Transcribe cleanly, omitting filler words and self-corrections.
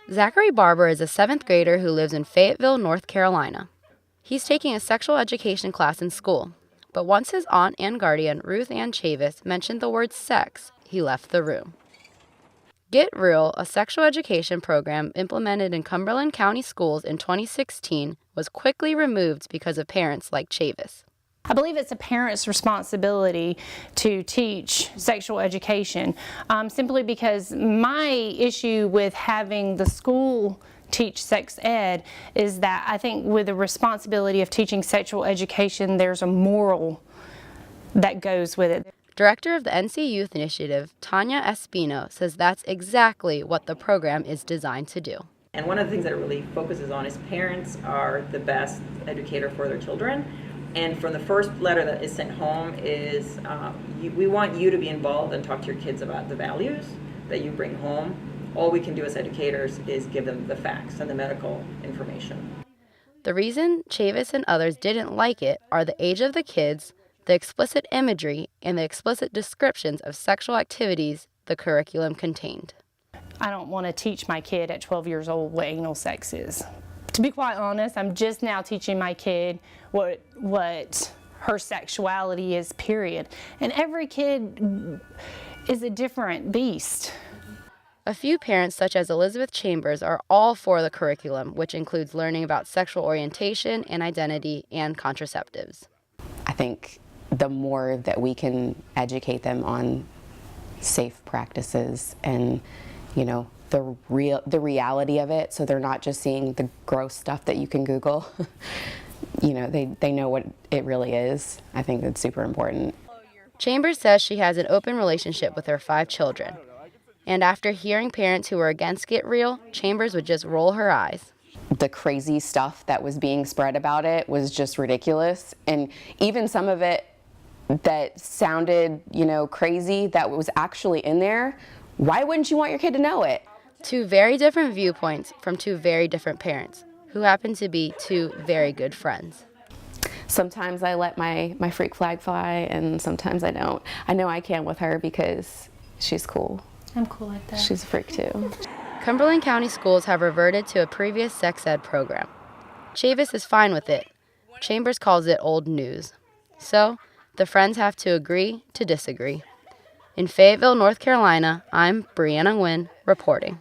Zachary Barber is a 7th grader who lives in Fayetteville, North Carolina. He's taking a sexual education class in school, but once his aunt and guardian, Ruth Ann Chavis, mentioned the word sex, he left the room. Get Real, a sexual education program implemented in Cumberland County schools in 2016, was quickly removed because of parents like Chavis. I believe it's a parent's responsibility to teach sexual education, simply because my issue with having the school teach sex ed is that I think with the responsibility of teaching sexual education, there's a moral that goes with it. Director of the NC Youth Initiative, Tanya Espino, says that's exactly what the program is designed to do. And one of the things that it really focuses on is parents are the best educator for their children. And from the first letter that is sent home is, we want you to be involved and talk to your kids about the values that you bring home. All we can do as educators is give them the facts and the medical information. The reason Chavis and others didn't like it are the age of the kids, the explicit imagery, and the explicit descriptions of sexual activities the curriculum contained. I don't want to teach my kid at 12 years old what anal sex is. To be quite honest, I'm just now teaching my kid what her sexuality is, period. And every kid is a different beast. A few parents, such as Elizabeth Chambers, are all for the curriculum, which includes learning about sexual orientation and identity and contraceptives. I think the more that we can educate them on safe practices and, the reality of it, so they're not just seeing the gross stuff that you can Google. They know what it really is. I think that's super important. Chambers says she has an open relationship with her 5 children. And after hearing parents who were against Get Real, Chambers would just roll her eyes. The crazy stuff that was being spread about it was just ridiculous. And even some of it that sounded, crazy, that was actually in there, why wouldn't you want your kid to know it? 2 very different viewpoints from 2 very different parents, who happen to be 2 very good friends. Sometimes I let my freak flag fly, and sometimes I don't. I know I can with her because she's cool. I'm cool like that. She's a freak too. Cumberland County schools have reverted to a previous sex ed program. Chavis is fine with it. Chambers calls it old news. So, the friends have to agree to disagree. In Fayetteville, North Carolina, I'm Brianna Nguyen reporting.